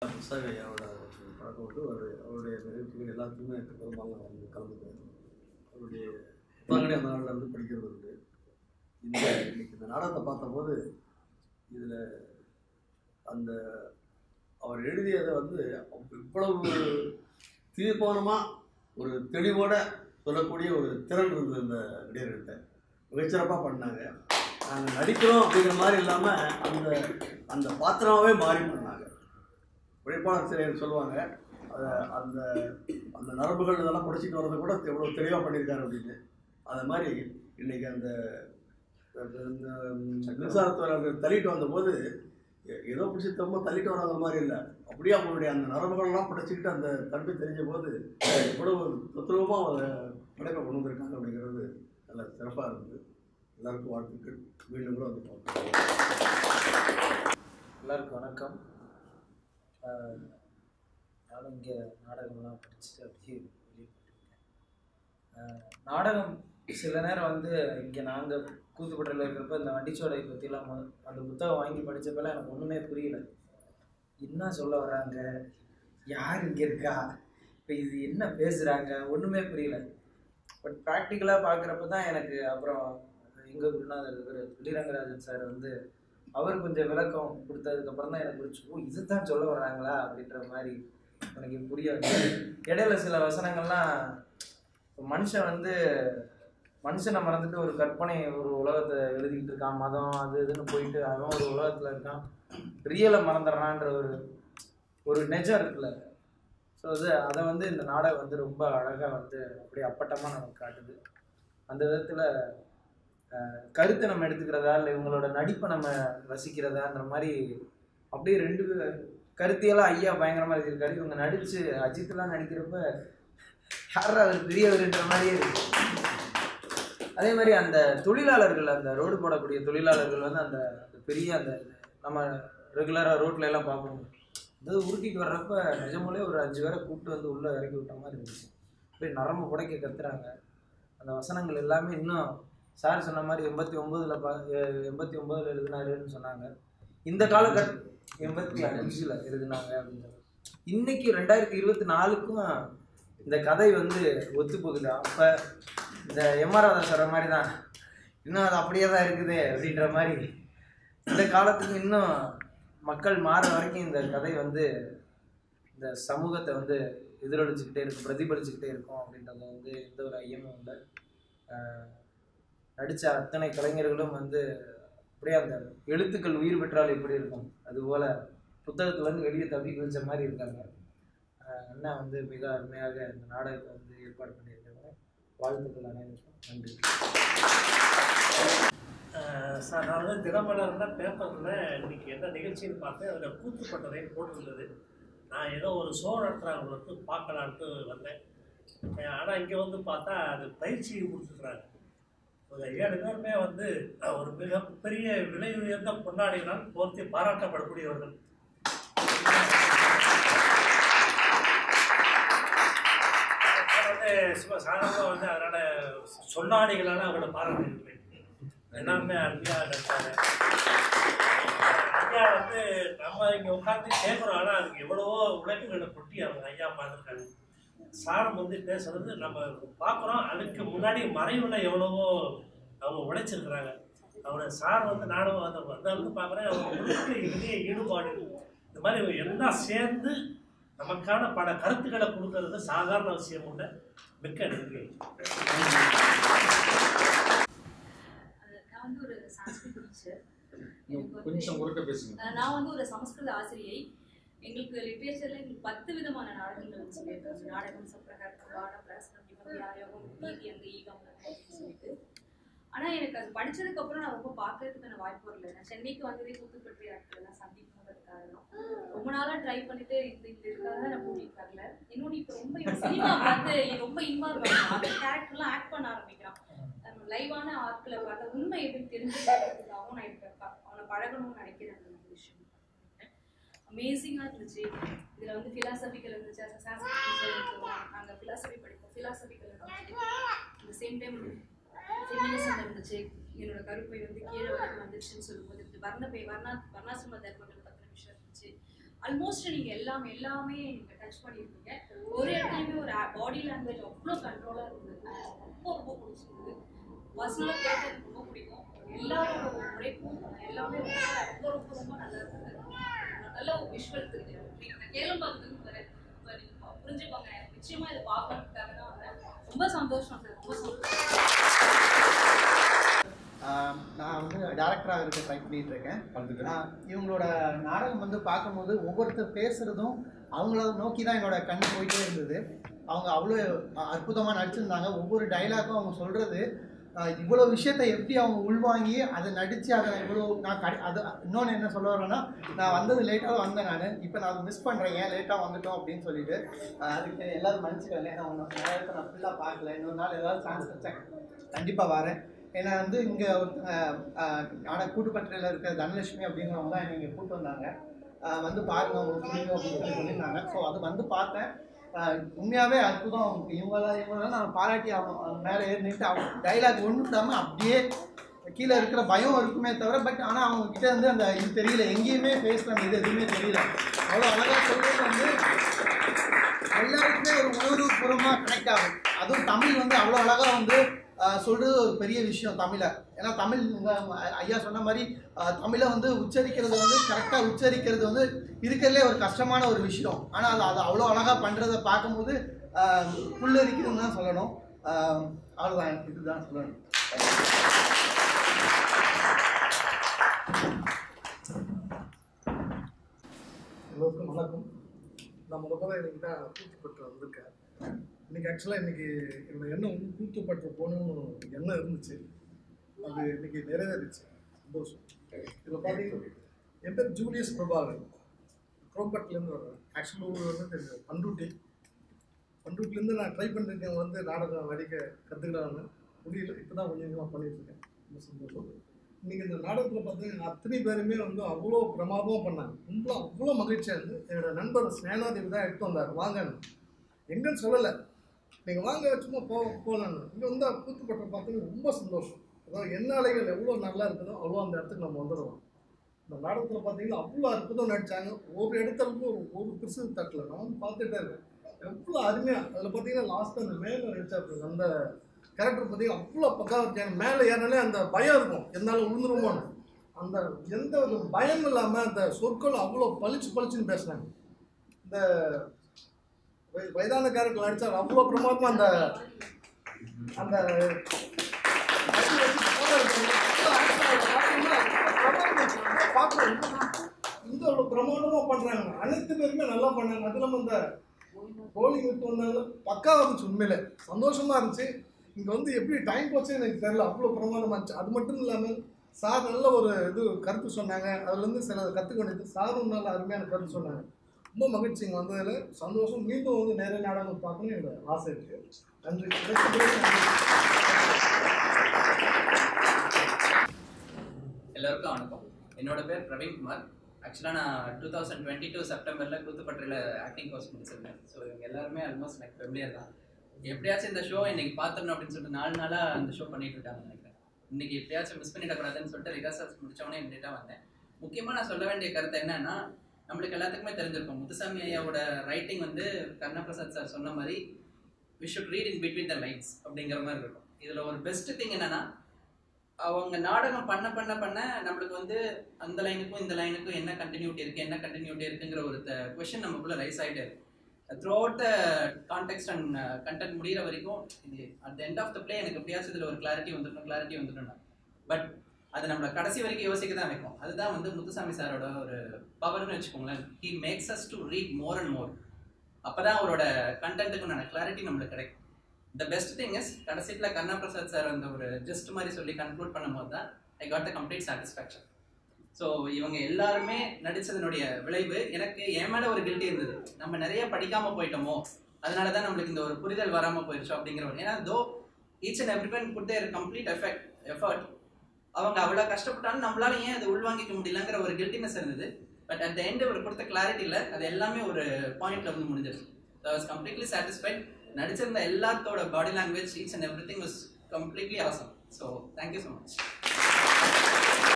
புஸ்தக ஐயாவோட பழக்கம் வந்து அவருடைய நிகழ்ச்சிகள் எல்லாத்துக்குமே பெரும்பாலும் வந்து கலந்துக்குவாங்க. அவருடைய புத்தகங்களே அந்த நாளில் வந்து படிக்கிறது உண்டு. இன்னைக்கு இந்த நாடகத்தை பார்த்தபோது இதில் அந்த அவர் எழுதியதை வந்து இவ்வளவு தீர்மானமாக ஒரு தெளிவோட சொல்லக்கூடிய ஒரு திறன் இருந்தது இந்த நடிகர்கிட்ட. மிகச்சிறப்பாக பண்ணாங்க. நாங்கள் நடிக்கிறோம் அப்படிங்கிற மாதிரி இல்லாமல் அந்த அந்த பாத்திரமாகவே மாறி பண்ணாங்க. உழைப்பாளர் சிலைன்னு சொல்லுவாங்க. அதை அந்த அந்த நரம்புகள் இதெல்லாம் படிச்சுட்டு வர்றது கூட எவ்வளோ தெளிவாக பண்ணியிருக்காரு அப்படின்னு. அது மாதிரி இன்றைக்கி அந்த மின்சாரத்துறை தள்ளிட்டு வந்தபோது ஏதோ பிடிச்சி ரொம்ப தள்ளிட்டு வராத மாதிரி இல்லை, அப்படியே அவங்களுடைய அந்த நரம்புகள்லாம் படிச்சுக்கிட்டு அந்த தன்மை தெரிஞ்ச போது இவ்வளவு தத்துவமாக அதை படைப்பை கொண்டு வந்திருக்காங்க அப்படிங்கிறது நல்ல சிறப்பாக இருந்தது. எல்லாருக்கும் வாழ்த்துக்கள். மீண்டும் கூட வந்து பார்ப்போம். எல்லாருக்கும் வணக்கம். நானும் இங்கே நாடகம்லாம் படிச்சுட்டு அப்படியே வெளியே போட்டிருக்கேன். நாடகம் சில நேரம் வந்து இங்கே நாங்கள் கூத்துப்பட்டில் இருக்கிறப்ப இந்த வண்டிச்சோலை பற்றிலாம் அந்த புத்தகம் வாங்கி படித்தப்பெல்லாம் எனக்கு ஒன்றுமே புரியல. என்ன சொல்ல வர்றாங்க, யார் இங்கே இருக்கா, இப்போ இது என்ன பேசுகிறாங்க, ஒன்றுமே புரியல. பட் ப்ராக்டிக்கலாக பார்க்குறப்ப தான் எனக்கு அப்புறம் எங்கள் குருநாதர் இருக்கிற துளிரங்கராஜன் சார் வந்து அவர் கொஞ்சம் விளக்கம் கொடுத்ததுக்கப்புறம் தான் எனக்கு பிடிச்சி, ஓ இதுதான் சொல்ல வர்றாங்களா அப்படின்ற மாதிரி எனக்கு புரியாது. இடையில சில வசனங்கள்லாம் மனுஷன் வந்து மனுஷனை மறந்துட்டு ஒரு கற்பனை ஒரு உலகத்தை எழுதிக்கிட்டு இருக்கான், மதம் அது இதுன்னு போயிட்டு அவன் ஒரு உலகத்தில் இருக்கான், ரியலை மறந்துடுறான்ற ஒரு நெஜம் இருக்குல்ல. ஸோ அதை வந்து இந்த நாடகம் வந்து ரொம்ப அழகாக வந்து அப்படியே அப்பட்டமாக நமக்கு காட்டுது. அந்த விதத்தில் கருத்தை நம்ம எடுத்துக்கிறதா இல்லை இவங்களோட நடிப்பை நம்ம ரசிக்கிறதான்ற மாதிரி அப்படியே ரெண்டு கருத்தியெல்லாம் ஐயா பயங்கரமாக எழுதியிருக்காரு. இவங்க நடித்து அஜித்லாம் நடிக்கிறப்ப யாரா அவர் பெரியவர்ன்ற மாதிரியே இருக்கு. அதே மாதிரி அந்த தொழிலாளர்கள், அந்த ரோடு போடக்கூடிய தொழிலாளர்கள் வந்து அந்த பெரிய அந்த நம்ம ரெகுலராக ரோட்ல எல்லாம் பார்ப்போம், அது உருட்டிட்டு வர்றப்ப நிஜமூலே ஒரு 5 பேரை கூப்பிட்டு வந்து உள்ளே இறக்கி விட்ட மாதிரி இருந்துச்சு. அப்படியே நரம்பு புடைக்க கத்துறாங்க. அந்த வசனங்கள் எல்லாமே இன்னும் சார் சொன்ன மாதிரி 89 எழுதினாருன்னு சொன்னாங்க. இந்த காலகட்டம் 85 எழுதினாங்க அப்படின்னு. இன்னைக்கு 2024க்கும் இந்த கதை வந்து ஒத்து போகுது. அப்போ இந்த எம்ஆர் ராதா சொல்கிற மாதிரி தான் இன்னும் அது அப்படியே தான் இருக்குது அப்படின்ற மாதிரி இந்த காலத்துக்கு இன்னும் மக்கள் மாற வரைக்கும் இந்த கதை வந்து இந்த சமூகத்தை வந்து எதிரொலிச்சுக்கிட்டே இருக்கும், பிரதிபலிச்சுக்கிட்டே இருக்கும் அப்படின்றத வந்து எந்த ஒரு ஐயமும் இல்லை. நடித்த அத்தனை கலைஞர்களும் வந்து அப்படியே அந்த எழுத்துக்கள் உயிர் பெற்றால் எப்படி இருக்கும் அதுபோல் புத்தகத்துலேருந்து வெளியே தப்பி குதிச்ச மாதிரி இருக்காங்க. அண்ணா வந்து மிக அருமையாக இந்த நாடகத்தை வந்து ஏற்பாடு பண்ணியிருக்காங்க. வாழ்த்துக்கள் அனைவருக்கும். நன்றி சார். நான் வந்து தினமலர்னா பேப்பரில் இன்றைக்கி என்ன நிகழ்ச்சின்னு பார்த்தேன். அதில் கூத்துப்பட்டதை போட்டிருந்தது. நான் ஏதோ ஒரு ஷோ நடத்துகிறாங்களுக்கு பார்க்கலான்ட்டு வந்தேன். ஆனால் இங்கே வந்து பார்த்தா அது பயிற்சி கொடுத்துருக்குறாங்க. ஒரு 7 பேருமே வந்து ஒரு மிகப்பெரிய விலை உயர்ந்த பொன்னாடிகளால் போர்த்தி பாராட்டப்படக்கூடியவர்கள். சும்மா சாதாரணமாக வந்து அதனால் சொல்லாடிகளால் அவங்களோட பாராட்டியிருப்பேன். எல்லாமே அருமையாக நடித்தாங்க. ஐயா வந்து நம்ம இங்கே உட்காந்து கேட்குறோம், ஆனால் அதுக்கு எவ்வளவோ உழைப்புகளை கொட்டி அவங்க ஐயா பார்த்துருக்காங்க. சாரம் வந்து பேசுறது நம்ம பார்க்குறோம், அதுக்கு முன்னாடி மறைவில் எவ்வளவோ அவங்க உழைச்சிருக்கிறாங்க. அவங்களோட சார் வந்து நானும் அந்த வந்து பார்க்குறேன், அவங்க முழுக்க இதே ஈடுபாடு இந்த மாதிரி எல்லாம் சேர்ந்து நமக்கான பல கருத்துக்களை கொடுக்கறது சாதாரண விஷயம் உள்ள. மிக்க நன்றி. நான் வந்து ஒரு சமஸ்கிருத டீச்சர். கொஞ்சம் முறுக்க பேசுங்க. நான் வந்து ஒரு சமஸ்கிருத ஆசிரியை. எங்களுக்கு லிட்ரேச்சரில் எங்களுக்கு 10 விதமான நாடகங்கள் வந்து சொல்லியிருக்காங்க. நாடகம், சப்ரகர்த்தம், பாடம், பிரசனம், வியாயோகம், நீதி, அந்த ஈகம் அப்படின்னு சொல்லிட்டு. ஆனால் எனக்கு அது படித்ததுக்கப்புறம் நான் ரொம்ப பார்க்கறதுக்கான வாய்ப்பு வரல. நான் சென்னைக்கு வந்ததே கூத்துப்பட்டி ஆட்களெல்லாம் சந்திக்கணுங்கிறதுக்காக தான். ரொம்ப நாளாக ட்ரை பண்ணிட்டு இந்த இதுக்காக தான் நான் கூட்டிகிட்டு வரல. இன்னொன்று இப்போ ரொம்ப சினிமா பார்த்து ரொம்ப இன்வால்வ் ஆகிடும். அந்த கேரக்டர்லாம் ஆக்ட் பண்ண ஆரம்பிக்கிறான். லைவான ஆட்களை பார்த்தா உண்மை எப்படி தெரிஞ்சுக்கிறதுக்காகவும் நான் இப்போ அவனை பழகணும்னு நினைக்கிறேன். அந்த விஷயம் அமேசிங்காக இருந்துச்சு. இதில் வந்து ஃபிலாசபிக்கல் இருந்துச்சு. நாங்கள் ஃபிலாசபி படிப்போம். ஃபிலாசபிக்கல் இருந்துச்சு. அந்த சேம் டைம் ஃபெமினிசம் இருந்துச்சு. என்னோட கருப்பை வந்து கீழே வரைக்கும் வந்துச்சுன்னு சொல்லும்போது வர்ணாசிரம தர்மங்கள் பற்றின விஷயம் இருந்துச்சு. ஆல்மோஸ்ட் நீங்க எல்லாமே நீங்க டச் பண்ணிருக்கீங்க. ஒரு இடத்துலயுமே ஒரு பாடி லாங்குவேஜ் அவ்வளோ கண்ட்ரோலா இருந்தது. ரொம்ப ரொம்ப பிடிச்சிருந்தது. பர்சனலா கேட்டு எனக்கு ரொம்ப பிடிக்கும். எல்லாரோட உழைப்பும் எல்லாமே ரொம்ப ரொம்ப ரொம்ப நல்லா இருந்தது. நல்ல ஒரு விஷுவல் தெரியும். நீங்க கேளும் பார்த்துட்டு வரேன். நீங்க புரிஞ்சுக்கோங்க. நிச்சயமா இதை பார்க்கறதுக்காக தான் வந்தேன். ரொம்ப சந்தோஷம் சார். ரொம்ப சந்தோஷம். நான் வந்து டேரக்டராக இருக்க ட்ரை பண்ணிட்டு இருக்கேன். இவங்களோட நாடகம் வந்து பார்க்கும்போது ஒவ்வொருத்தர் பேசுகிறதும் அவங்கள நோக்கி தான் என்னோட கண் போயிட்டே இருந்தது. அவங்க அவ்வளோ அற்புதமாக நடிச்சிருந்தாங்க. ஒவ்வொரு டைலாக்கும் அவங்க சொல்கிறது இவ்வளோ விஷயத்தை எப்படி அவங்க உள்வாங்கி அதை நடித்து அதை இவ்வளோ நான் அது இன்னொன்று என்ன சொல்ல வரேன்னா, நான் வந்தது லேட்டாக வந்தேன். இப்போ நான் அதை மிஸ் பண்ணுறேன், ஏன் லேட்டாக வந்துட்டோம் அப்படின்னு சொல்லிட்டு. அதுக்கு எல்லோரும் மன்னிச்சுக்கல. நான் நேரத்தை நான் ஃபுல்லாக பார்க்கல. இன்னொரு நாள் ஏதாவது சான்ஸ் வச்சேன் கண்டிப்பாக வரேன். ஏன்னா வந்து இங்கே ஒருத்தங்க கூட்டுப்பட்டியில் இருக்கிற தனலட்சுமி அப்படிங்கிறவங்க தான் என்னை இங்கே கூப்பிட்டு வந்தாங்க. வந்து பாருங்கள் உங்களுக்கு பிடிக்கும் அப்படின்னு சொல்லியிருந்தாங்க. ஸோ அது வந்து பார்த்தேன். உண்மையாகவே அற்புதம். இவங்களாம் நான் பாராட்டி அவங்க மேலே ஏறி நின்று அவங்க டைலாக் ஒன்றும் இல்லாமல் அப்படியே கீழே இருக்கிற பயம் இருக்குமே தவிர, பட் ஆனால் அவங்க கிட்டே வந்து அந்த இது தெரியல, எங்கேயுமே ஃபேஸ் பண்ண இது எதுவுமே தெரியல. அவ்வளோ அழகாக சொல்கிறது வந்து எல்லாருக்குமே ஒரு உணர்வுபூர்வமாக கனெக்ட் ஆகும். அதுவும் தமிழ் வந்து அவ்வளோ அழகாக வந்து சொல்கிறது ஒரு பெரிய விஷயம் தமிழை. ஏன்னா தமிழ் ஐயா சொன்ன மாதிரி தமிழை வந்து உச்சரிக்கிறது வந்து கரெக்டாக உச்சரிக்கிறது வந்து இருக்கிறதுலே ஒரு கஷ்டமான ஒரு விஷயம். ஆனால் அது அவ்வளோ அழகாக பண்ணுறதை பார்க்கும்போது புல்லரிக்குதுன்னு தான் சொல்லணும். அவ்வளோதான், இதுதான் சொல்லணும். எல்லோருக்கும் வணக்கம். நான் முதல்ல இன்னைக்கு தான் கூத்துப்பட்டு வந்திருக்கேன். இன்றைக்கி ஆக்சுவலாக இன்றைக்கி என்னோடய எண்ணம் வந்து கூத்துப்பட்டு போகணுன்னு எண்ணம் இருந்துச்சு. அது இன்றைக்கி நிறைவேறிச்சு. சந்தோஷம். இதில் பார்த்தீங்கன்னா என் பேர் ஜூலியஸ் பிரபாகரன். குரோம்பட்டிலேருந்து வர்றேன். ஆக்சுவலாக வந்து பண்ருட்டிலேருந்து நான் ட்ரை பண்ணியிருக்கேன். வந்து நாடகம் நடிக்க கற்றுக்கலான்னு முடியல. இப்போ தான் கொஞ்சம் கொஞ்சமாக பண்ணிட்டுருக்கேன். ரொம்ப சந்தோஷம். இன்றைக்கி இந்த நாடகத்தில் பார்த்தீங்கன்னா அத்தனை பேருமே வந்து அவ்வளோ பிரமாதமாக பண்ணாங்க. அவ்வளோ மகிழ்ச்சியாக இருந்து என்னோடய நண்பர் ஸ்னேனாதேவி தான் எடுத்து வந்தார். வாங்கன்னு எங்கன்னு சொல்லலை, நீங்கள் வாங்க சும்மா போகலான்னு. இங்கே வந்து கூத்துப்பட்ட பார்த்தீங்கன்னா ரொம்ப சந்தோஷம். அதாவது எண்ணாலைகள் எவ்வளோ நல்லா இருக்குதோ அவ்வளோ அந்த இடத்துக்கு நம்ம வந்துடுவோம். இந்த நாடகத்தில் பார்த்தீங்கன்னா அவ்வளோ அற்புதம் நடித்தாங்க. ஒரு இடத்துலருந்து ஒரு பிசு தட்டில் நான் வந்து பார்த்துட்டே இருக்கேன். எவ்வளோ அருமையாக அதில் பார்த்தீங்கன்னா லாஸ்ட்டு அந்த மேலே நடிச்சாரு அந்த கேரக்டர் பார்த்தீங்கன்னா அவ்வளோ பக்கம் மேலே ஏறினாலே அந்த பயம் இருக்கும், இருந்தாலும் விழுந்துருமோன்னு. அந்த எந்த ஒரு பயம் இல்லாமல் அந்த சொற்கள் அவ்வளோ பளிச்சுன்னு பேசுனாங்க. இந்த வயதான கேரக்டர் நடித்தார் அவ்வளோ பிரமாதமாக அந்த அந்த இந்த ஒரு பிரமாதமாக பண்ணுறாங்க. அனைத்து பேருமே நல்லா பண்ணாங்க. அது இல்லாமல் இந்த போலிங் விட்டு வந்தாங்க பக்காவாக இருந்துச்சு. உண்மையிலே சந்தோஷமாக இருந்துச்சு. இங்கே வந்து எப்படி டைம் போச்சு எனக்கு தெரியல, அவ்வளோ பிரமாதமாக இருந்துச்சு. அது மட்டும் இல்லாமல் சார் நல்ல ஒரு கருத்து சொன்னாங்க. அதுலேருந்து சில கற்றுக்கொண்டது. சாரும் நல்ல அருமையான கருத்து சொன்னாங்க. ரொம்ப மகிழ்ச்சி இங்கே வந்ததில் சந்தோஷம். மீண்டும் வந்து நிறைய நாடகம் பார்க்கணும் என்னோட ஆசை இருக்குது. நன்றி. எல்லாருக்கும் வணக்கம். என்னோட பேர் பிரவீன்குமார். ஆக்சுவலாக நான் 2022 செப்டம்பரில் கூத்துப்பட்டியில் ஆக்டிங் கோர்ஸ் முடிச்சிருந்தேன். ஸோ இவங்க எல்லாருமே ஆல்மோஸ்ட் எனக்கு ஃபெமிலியர் தான். எப்படியாச்சும் இந்த ஷோ இன்றைக்கி பார்த்துடணும் அப்படின்னு சொல்லிட்டு 4 நாளாக அந்த ஷோ பண்ணிட்டு இருக்காங்கன்னு நினைக்கிறேன். இன்றைக்கி எப்படியாச்சும் மிஸ் பண்ணிடக்கூடாதுன்னு சொல்லிட்டு ரிஹர்சல்ஸ் முடித்தவொடனே இன்றைட்டாக வந்தேன். முக்கியமாக நான் சொல்ல வேண்டிய கருத்து என்னன்னா, நம்மளுக்கு எல்லாத்துக்குமே தெரிஞ்சிருக்கும் முத்துசாமி ஐயாவோட ரைட்டிங் வந்து கருணாபிரசாத் சார் சொன்ன மாதிரி we should read in between the lines அப்படிங்கிற மாதிரி இருக்கும். இதில் ஒரு பெஸ்ட் திங் என்னன்னா, அவங்க நாடகம் பண்ண நம்மளுக்கு வந்து அந்த லைனுக்கும் இந்த லைனுக்கும் என்ன கண்டினியூட்டி இருக்குங்கிற ஒரு கொஷின் நமக்குள்ள ரைஸ் ஆகிட்டே இருக்கு. Throughout the context and content முடிகிற வரைக்கும் இது at the end of the play எனக்கு எப்படியாச்சும் இதில் ஒரு கிளாரிட்டி வந்துடணும். பட் அது நம்மளை கடைசி வரைக்கும் யோசிக்க தான் வைக்கும். அதுதான் வந்து முத்துசாமி சாரோட ஒரு பவர்னு வச்சுக்கோங்களேன். He makes us to read more and more. அப்போ தான் அவரோட கண்டென்ட்டுக்குண்டான கிளாரிட்டி நம்மளுக்கு கிடைக்கும். த பெஸ்ட் திங் இஸ் கடைசியில் கருணாபிரசாத் சார் அந்த ஒரு ஜஸ்ட் மாதிரி சொல்லி கன்க்ளூட் பண்ணும்போது தான் I got the complete satisfaction. So இவங்க எல்லாருமே நடித்ததனுடைய விளைவு எனக்கு என் மேலே ஒரு கில்ட்டி இருந்தது. நம்ம நிறைய படிக்காமல் போயிட்டோமோ, அதனால தான் நம்மளுக்கு இந்த ஒரு புரிதல் வராமல் போயிடுச்சோ அப்படிங்கிற ஒரு. ஏன்னா though each and every one put their complete effort. அவங்க அவ்வளோ கஷ்டப்பட்டாலும் நம்மளால ஏன் அதை உள்வாங்கிக்க முடியலங்கிற ஒரு கில்ட்டினஸ் இருந்தது. பட் அட் த எண்ட் அவர் கொடுத்த கிளாரிட்டியில் அது எல்லாமே ஒரு பாயிண்ட்ல வந்து முடிஞ்சிருச்சு. So I was completely satisfied. நடிச்சிருந்த எல்லாத்தோட body language each and every thing was completely awesome. So thank you so much.